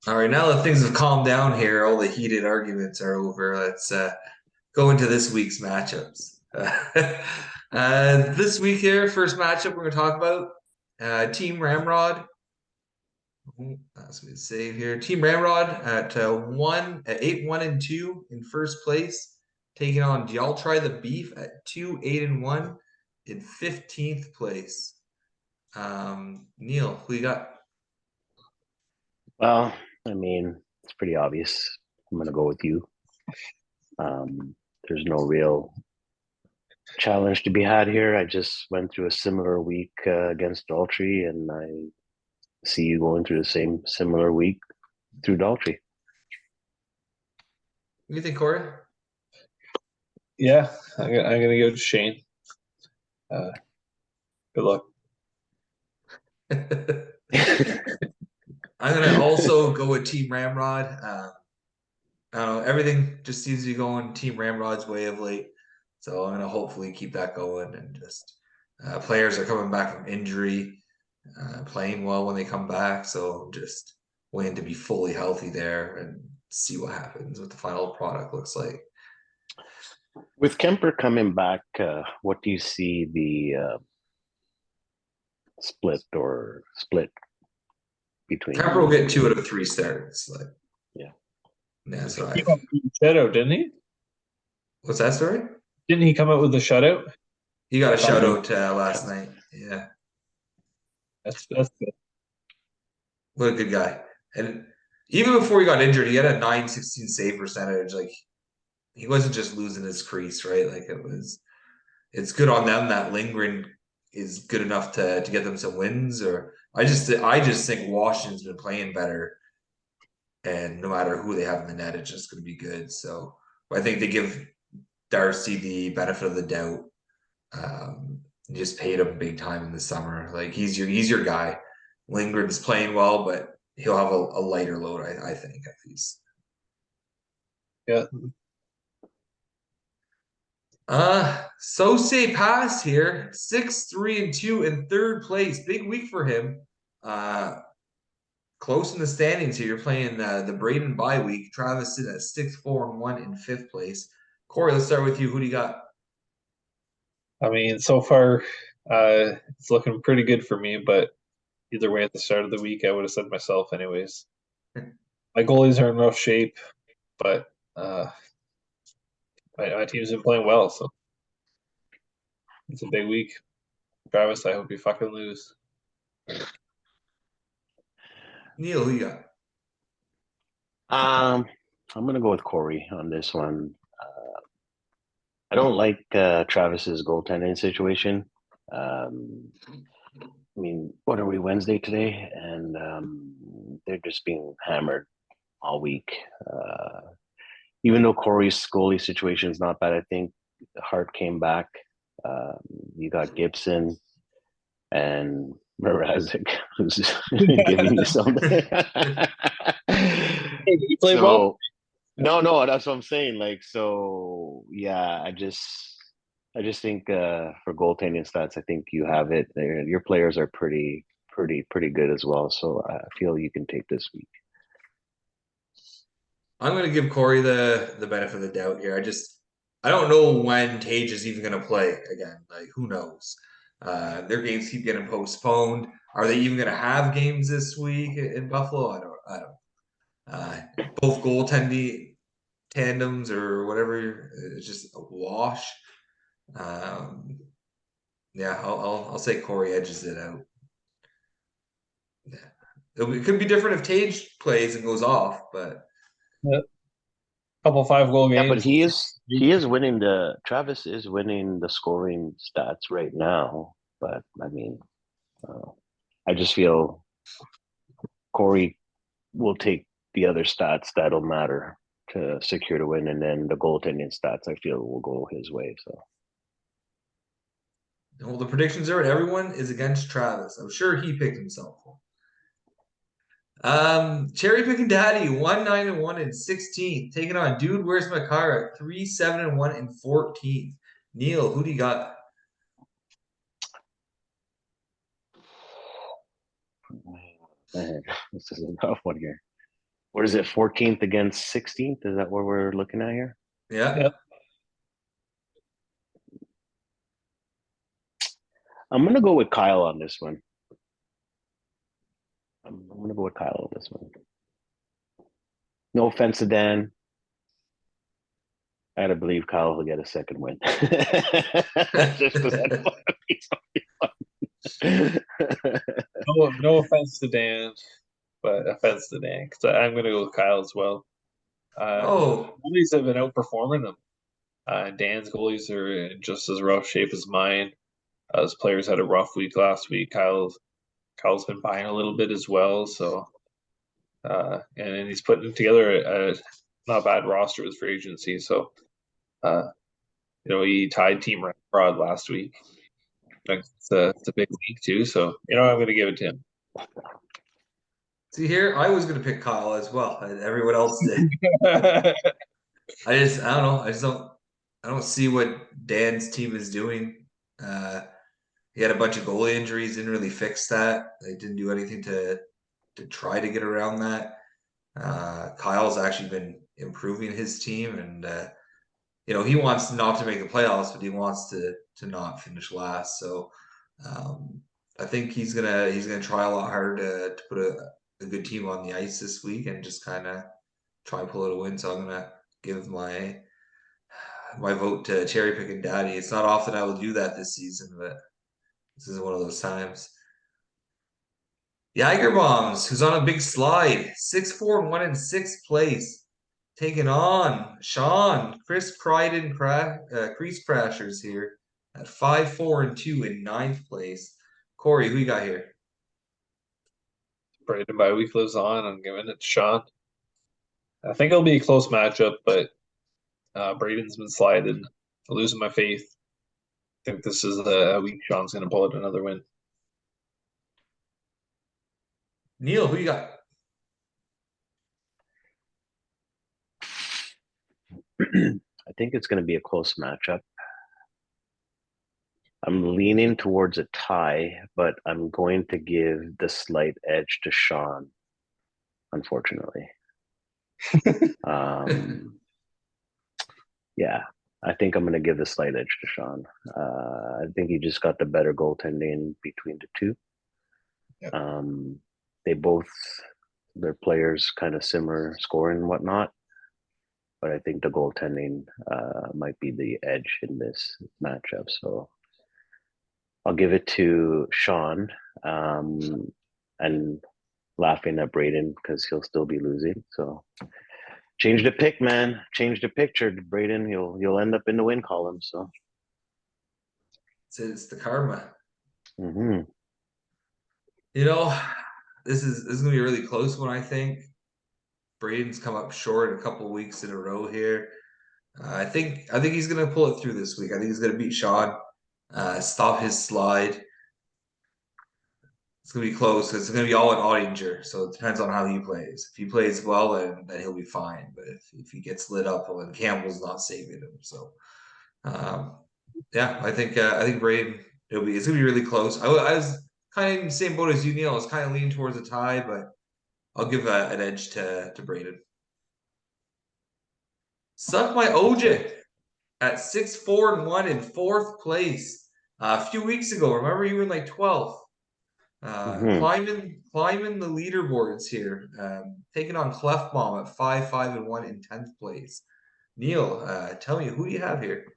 All right, now that things have calmed down here, all the heated arguments are over. Let's go into this week's matchups. This week here, first matchup we're going to talk about Team Ramrod. That's me to save here. Team Ramrod at 8-1-2 in first place, taking on Y'all Try the Beef at 2-8-1 in 15th place. Neil, who you got? Well, I mean, it's pretty obvious. I'm going to go with you. There's no real challenge to be had here. I just went through a similar week against Daltrey, and I see you going through the same similar week through Daltrey. What do you think, Corey? Yeah, I'm gonna go to Shane. Good luck. I'm gonna also go with Team Ramrod. I don't know, everything just seems to be going Team Ramrod's way of late, so I'm gonna hopefully keep that going. And just players are coming back from injury, playing well when they come back. So I'm just waiting to be fully healthy there and see what happens, what the final product looks like. With Kemper coming back, what do you see the split between Kemper will get 2 out of 3 starts. Like, yeah, that's He right. came up with a shutout, didn't he? What's that story? Didn't he come out with a shutout? He got a shutout last night. Yeah. That's good. What a good guy. And even before he got injured, he had a 916 save percentage. Like, he wasn't just losing his crease, right? Like, it's good on them that Lindgren is good enough to get them some wins. Or I just think Washington's been playing better, and no matter who they have in the net, it's just going to be good. So I think they give Darcy the benefit of the doubt. Just paid him big time in the summer. Like, he's your guy. Lindgren's playing well, but he'll have a lighter load, I think, at least. Yeah. Sose Pass here, 6-3-2 in third place. Big week for him. Close in the standings here. You're playing the Braden bye week. Travis is at 6-4-1 in fifth place. Corey, let's start with you. Who do you got? I mean, so far, it's looking pretty good for me. But either way, at the start of the week, I would have said myself, anyways. My goalies are in rough shape, but my team's been playing well, so it's a big week. Travis, I hope you fucking lose. Neil, who you got? I'm gonna go with Corey on this one. I don't like Travis's goaltending situation. I mean, what are we, Wednesday today? And they're just being hammered all week. Even though Corey's goalie situation is not bad, I think Hart came back. You got Gibson and Mrazek, who's giving you something. Hey, did you play well? No, that's what I'm saying. Like, so yeah, I just think for goaltending stats, I think you have it. Your players are pretty good as well. So I feel you can take this week. I'm going to give Corey the benefit of the doubt here. I don't know when Tage is even going to play again. Like, who knows? Their games keep getting postponed. Are they even going to have games this week in Buffalo? I don't. Both goaltending tandems or whatever, it's just a wash. Um, yeah, I'll say Corey edges it out. Yeah. It could be different if Tage plays and goes off, but Yeah. Couple 5-goal Yeah, but games. he is winning the Travis is winning the scoring stats right now. But I mean, uh, I just feel Corey will take the other stats that'll matter to secure the win, and then the goaltending stats I feel will go his way. So well, the predictions are everyone is against Travis. I'm sure he picked himself. Cherry picking daddy, 1-9-1 in 16th, taking on Dude Where's My Car at 3-7-1 in 14th. Neil, who do you got? man, this is a tough one here. What is it? 14th against 16th? Is that what we're looking at here? Yeah. Yeah. I'm gonna go with Kyle on this one. I'm gonna go with Kyle on this one. No offense to Dan. I gotta believe Kyle will get a second win. Just to set No offense to Dan, but offense to Dan because I'm going to go with Kyle as well. Oh, Goalies have been outperforming them. Dan's goalies are in just as rough shape as mine. His players had a rough week last week. Kyle's been buying a little bit as well, so and he's putting together a not bad roster with free agency. So he tied Team Rod last week. It's a big week too. So I'm going to give it to him. see here, I was gonna pick Kyle as well, and everyone else did. I don't know. I don't see what Dan's team is doing. He had a bunch of goalie injuries, didn't really fix that. They didn't do anything to try to get around that. Kyle's actually been improving his team, and he wants not to make the playoffs, but he wants to not finish last. So I think he's gonna try a lot harder to put a good team on the ice this week and just kind of try and pull out a win. So I'm gonna give my vote to cherry picking daddy. It's not often I will do that this season, but this is one of those times. Jager Bombs, who's on a big slide, 6-4-1 in sixth place, taking on Sean, Chris Crichton, Crease Crashers here at 5-4-2 in ninth place. Corey, who you got here? Brandon by week lives on. I'm giving it to Sean. I think it'll be a close matchup, but Braden's been sliding, losing my faith. I think this is a week Sean's going to pull out another win. Neil, who you got? I think it's going to be a close matchup. I'm leaning towards a tie, but I'm going to give the slight edge to Sean, unfortunately. Yeah, I think I'm going to give the slight edge to Sean. I think he just got the better goaltending between the two. Yep. They both, their players kind of similar scoring and whatnot, but I think the goaltending might be the edge in this matchup. So I'll give it to Sean, and laughing at Braden because he'll still be losing. So change the pick, man. Change the picture, Braden. You'll end up in the win column. So It's the karma. mm-hmm. This is gonna be a really close one, I think. Braden's come up short a couple weeks in a row here. I think he's gonna pull it through this week. I think he's gonna beat Sean, stop his slide. It's gonna be close. It's gonna be all in Ottinger, so it depends on how he plays. If he plays well, then he'll be fine. But if he gets lit up, well, then Campbell's not saving him. So um, yeah, I think Braden it's gonna be really close. I was kind of in the same boat as you, Neil. I was kind of leaning towards a tie, but I'll give an edge to Braden. Suck my OJ at 6-4-1 in fourth place. A few weeks ago, remember you were in like 12th. Mm-hmm. Climbing the leaderboards here. Taking on Clefbaum at 5-5-1 in 10th place. Neil, tell me who do you have here?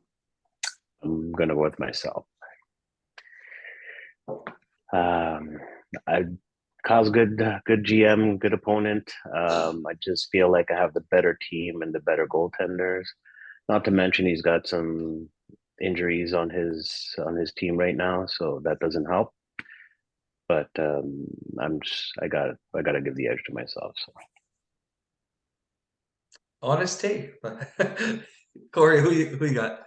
I'm gonna go with myself. I Kyle's good GM, good opponent. I just feel like I have the better team and the better goaltenders. Not to mention he's got some injuries on his team right now, so that doesn't help. But I gotta give the edge to myself. So. Honest take. Corey, who you got?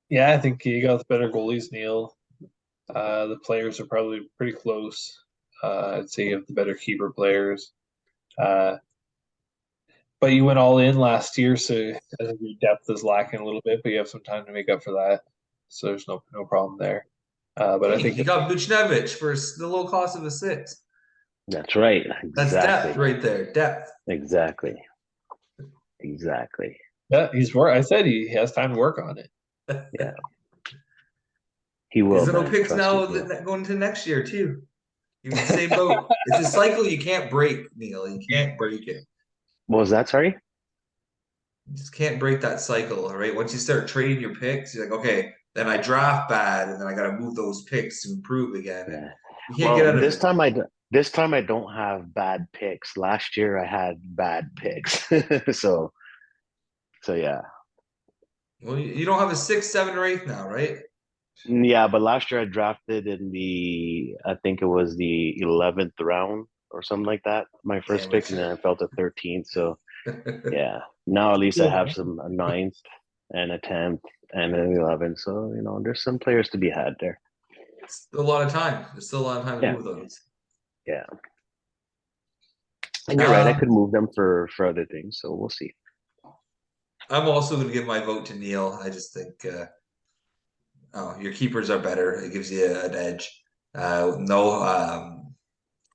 Yeah, I think you got the better goalies, Neil. The players are probably pretty close. I'd say you have the better keeper players. But you went all in last year, so I think your depth is lacking a little bit, but you have some time to make up for that. So there's no problem there. But I Hey, think you got Buchnevich for the low cost of a 6. That's right. That's depth Exactly. right there. Depth. Exactly. Exactly. Yeah, I said he has time to work on it. Yeah. He will, He's no man. picks Trust me, now he will. going into next year too. He was the same boat. It's a cycle you can't break, Neil. You can't break it. What was that? Sorry? You just can't break that cycle, all right? Once you start trading your picks, you're like, okay, then I draft bad, and then I got to move those picks to improve again, and Yeah. you can't get Well, out of it. this time I don't have bad picks. Last year I had bad picks. so yeah. Well, you don't have a sixth, seven, or eighth now, right? Yeah, but last year I drafted in I think it was the 11th round or something like that, my first pick, and Amateur. then I fell to 13th. So yeah, now at least I have a ninth and a 10th and an 11th. So, there's some players to be had there. Still a lot of time. There's still a lot of time to Yeah, move those. yeah. And you're right, I Um, could move them for other things. So we'll see. I'm also going to give my vote to Neil. I just think, your keepers are better. It gives you an edge. No,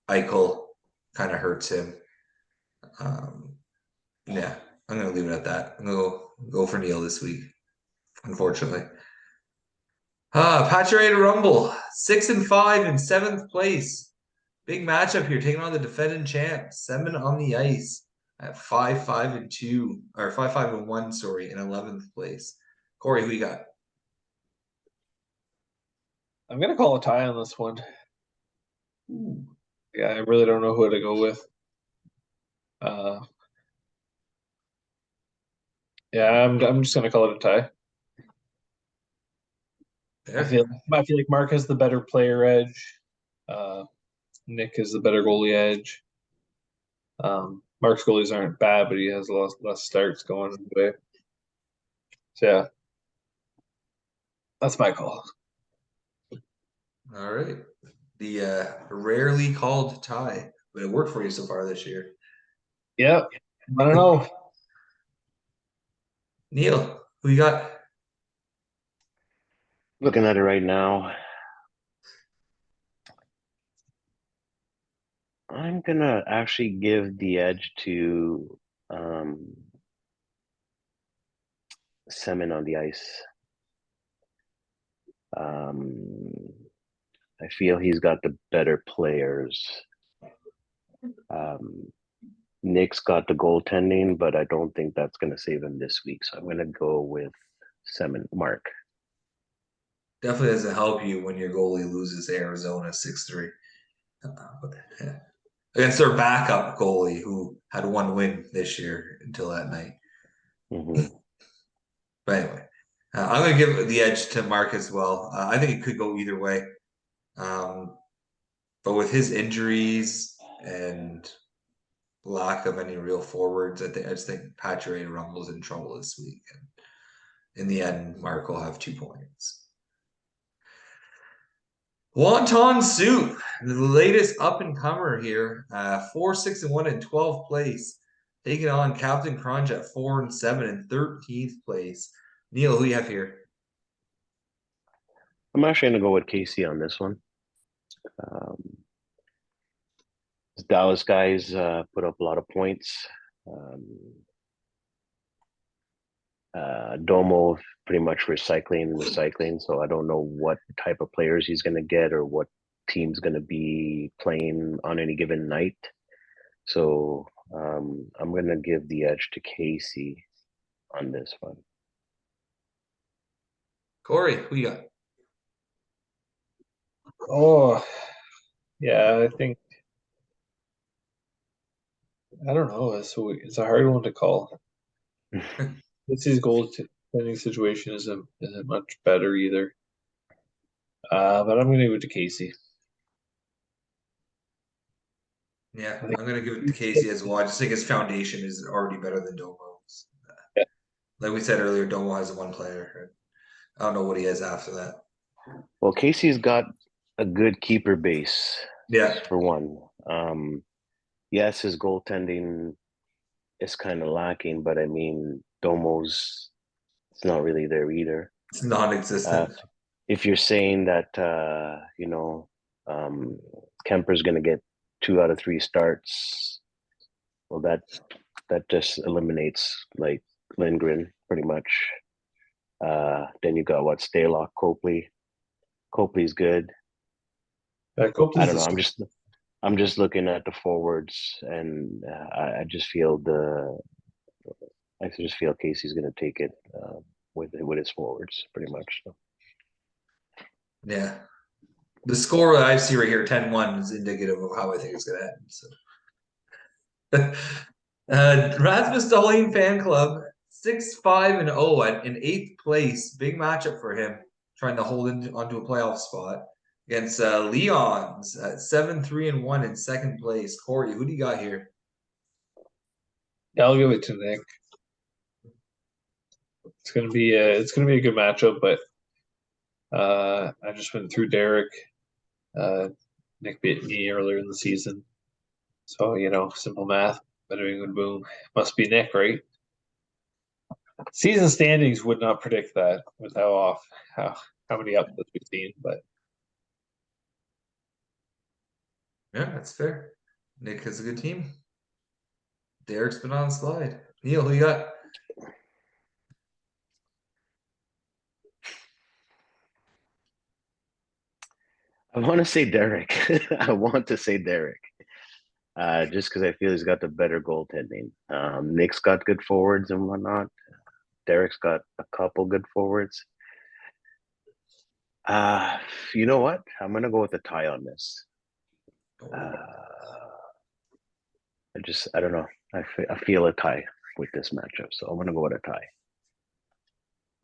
Eichel kind of hurts him. Um, yeah, I'm going to leave it at that. I'm going to go for Neil this week, unfortunately. Pacioretty Rumble, 6-5 in seventh place. Big matchup here, taking on the defending champ, Seven on the ice at 5-5-2, or 5-5-1, sorry, in 11th place. Corey, who you got? I'm gonna call a tie on this one. Ooh. Yeah, I really don't know who to go with. Uh, yeah, I'm just gonna call it a tie. I There. feel I feel like Mark has the better player edge. Uh, Nick has the better goalie edge. Mark's goalies aren't bad, but he has less starts going away. So yeah, that's my call. All right. The rarely called tie, but it worked for you so far this year. Yeah, I don't know. Neil, who you got? Looking at it right now, I'm gonna actually give the edge to um, Semin on the ice. Um, I feel he's got the better players. Um, Nick's got the goaltending, but I don't think that's going to save him this week. So I'm going to go with Semin Mark. Definitely doesn't help you when your goalie loses to Arizona 6-3. Yeah. Against their backup goalie who had one win this year until that night. Mm-hmm. But anyway, I'm going to give the edge to Mark as well. I think it could go either way. Um, but with his injuries and lack of any real forwards, I just think Pacioretty Rumble's in trouble this week. And in the end, Mark will have 2 points. Wonton Soup, the latest up and comer here, 4-6-1 in 12th place, taking on Captain Crunch at 4-7 in 13th place. Neil, who you have here? I'm actually going to go with Casey on this one. The Dallas guys put up a lot of points. Um, Domo pretty much recycling. So I don't know what type of players he's going to get or what team's going to be playing on any given night. So I'm going to give the edge to Casey on this one. Corey, who you got? Oh, yeah, I don't know. It's a hard one to call. His goaltending situation isn't much better either. But I'm gonna give it to Casey. Yeah, I think I'm going to give it to Casey as well. I just think his foundation is already better than Domo's. yeah, Like we said earlier, Domo has one player. I don't know what he has after that. Well, Casey's got a good keeper base, Yeah, for one. Yes, his goaltending is kind of lacking, but I mean, Domo's it's not really there either. it's non-existent. If you're saying that, Kemper's going to get 2 out of 3 starts. Well, that just eliminates like Lindgren pretty much. Then you got what, Stalock, Copley. Copley's good. I don't know. I'm just looking at the forwards, and I just feel Casey's going to take it with his forwards pretty much. So. Yeah. The score that I see right here, 10-1, is indicative of how I think it's going to end. So. Rasmus Dahlin fan club 6-5-0 in 8th place. Big matchup for him, trying to hold onto a playoff spot against Leon's at 7-3-1 in 2nd place. Corey, who do you got here? Yeah, I'll give it to Nick. It's gonna be a good matchup, but I just went through Derek. Nick beat me earlier in the season, so simple math. Bada boom, must be Nick, right? Season standings would not predict that with how many upsets we've seen, but Yeah, that's fair. Nick has a good team. Derek's been on slide. Neil, who you got? I want to say Derek. I want to say Derek. Just because I feel he's got the better goaltending. Nick's got good forwards and whatnot. Derek's got a couple good forwards. You know what? I'm gonna go with a tie on this. I don't know. I feel a tie with this matchup, so I'm gonna go with a tie.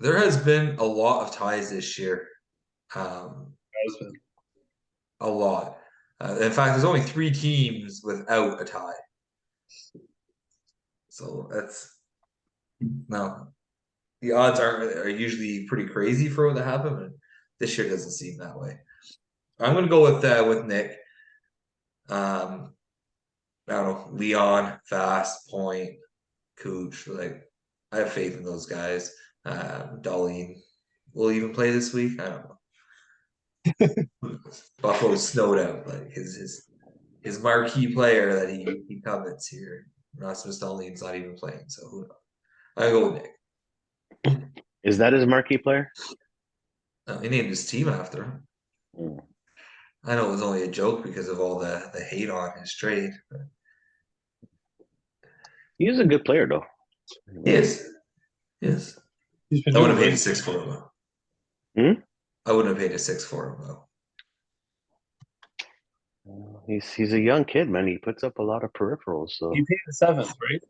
There has been a lot of ties this year. A lot. In fact, there's only 3 teams without a tie. So that's no. The odds are usually pretty crazy for what to happen, but this year doesn't seem that way. I'm gonna go with Nick. I don't know, Leon, Fast, Point, Cooch. Like, I have faith in those guys. Darlene will even play this week. I don't know. Buffalo's snowed out. Like his marquee player that he covets here. Rasmus Dahlin's not even playing, so who knows? I go with Nick. Is that his marquee player? He named his team after him. Mm. I know it was only a joke because of all the hate on his trade. But... He's a good player, though. Yes. Yes. I would have paid a 6 for him, though. Hmm? I wouldn't have paid a 6 for him, though. He's a young kid, man. He puts up a lot of peripherals. So he paid the 7th, right?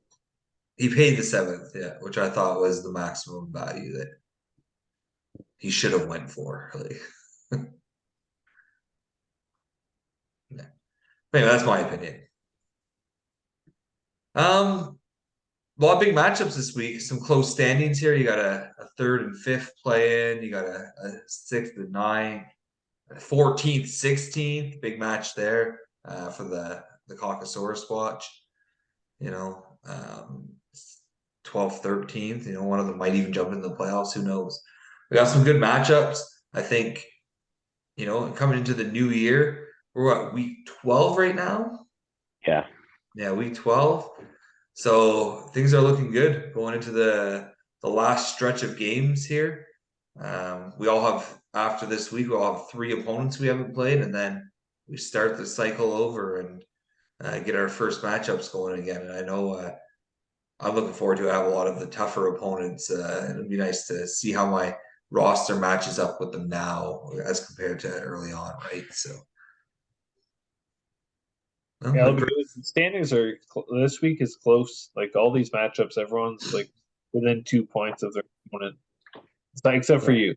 He paid the 7th, yeah, which I thought was the maximum value that he should have went for. Like, yeah. Anyway, that's my opinion. A lot of big matchups this week. Some close standings here. You got a 3rd and 5th play in. You got a 6th and 9th, 14th, 16th. Big match there for the Caucasaurus watch. 12th, 13th. One of them might even jump into the playoffs. Who knows? We got some good matchups. I think, coming into the new year, we're at week 12 right now. Yeah. Yeah, week 12. So things are looking good going into the last stretch of games here. We all have, after this week, we'll have 3 opponents we haven't played, and then we start the cycle over and get our first matchups going again. And I know I'm looking forward to have a lot of the tougher opponents. It'll be nice to see how my roster matches up with them now as compared to early on, right? So. Yeah, the standings are this week is close. Like all these matchups, everyone's like within 2 points of their opponent. Except for you.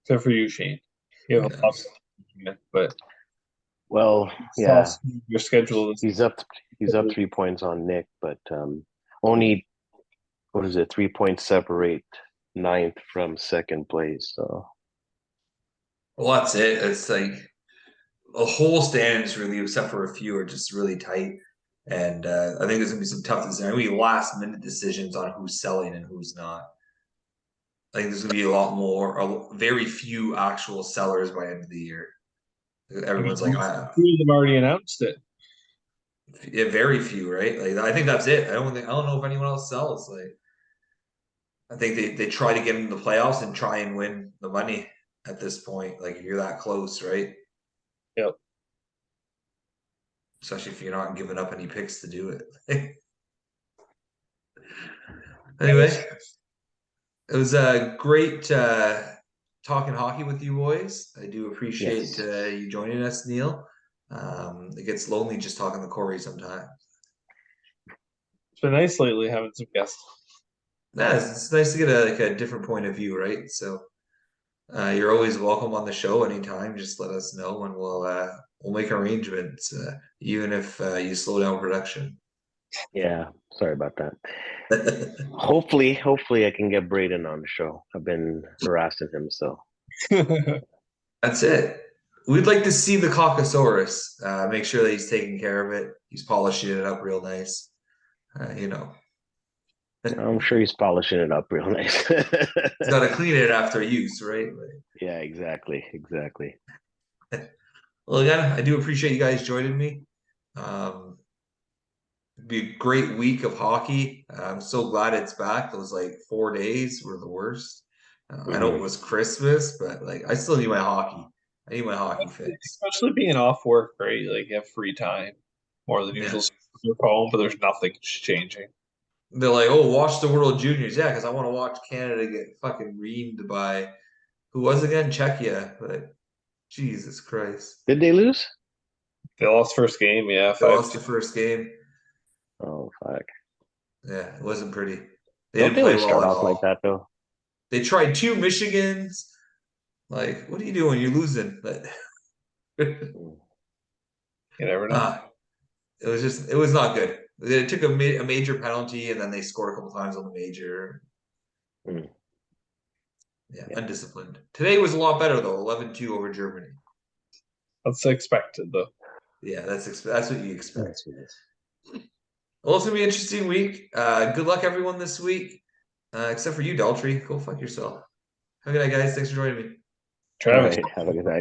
Except for you, Shane. You have a lot, but well, yeah, your schedule is he's up 3 points on Nick, but only 3 points separate 9th from 2nd place. So, well, that's it. It's like the whole standings, really, except for a few, are just really tight. And I think there's gonna be some tough decisions. There's gonna be last minute decisions on who's selling and who's not. I think there's gonna be a lot more, very few actual sellers by end of the year. Everyone's like, two of them already announced it. Yeah, very few, right? Like I think that's it. I don't know if anyone else sells. Like I think they try to get into the playoffs and try and win the money at this point. Like if you're that close, right? Yep. Especially if you're not giving up any picks to do it. That is Anyway, it was a great talking hockey with you boys. I do appreciate Yes. you joining us, Neil. It gets lonely just talking to Corey sometimes. it's been nice lately having some guests. Yeah, it's nice to get a different point of view, right? So you're always welcome on the show anytime. Just let us know, and we'll make arrangements, even if you slow down production. Yeah. Sorry about that. Hopefully I can get Braden on the show. I've been harassing him, so That's it. We'd like to see the Caucasaurus. Make sure that he's taking care of it. He's polishing it up real nice. You know, I'm sure he's polishing it up real nice. he's got to clean it after use, right? Yeah, exactly. Well, again, I do appreciate you guys joining me. It'd be a great week of hockey. I'm so glad it's back. Those like 4 days were the worst. I know it Mhm. was Christmas, but like I still need my hockey. I need my hockey fix. Especially being off work, right? Like you have free time more than Yeah. usual. So you're home, but there's nothing changing. They're like, oh, watch the World Juniors. Yeah, because I want to watch Canada get fucking reamed by who was again? Czechia. But Jesus Christ. Did they lose? They lost first game, yeah, They five lost two. the first game. Oh fuck! Yeah, it wasn't pretty. They Don't didn't they play always well start at off like all. that though? They tried two Michigans. Like, what are you doing? You're losing. But You never know. it was not good. They took a major penalty and then they scored a couple times on the major. Mm. Yeah, Yeah. undisciplined. Today was a lot better though, 11-2 over Germany. That's expected though. Yeah, that's what you expect. That's nice. Well, it's gonna be an interesting week. Good luck everyone this week, except for you, Daltrey. Go fuck yourself. Have a good night, guys. Thanks for joining me. All Travis. right. Have a good night.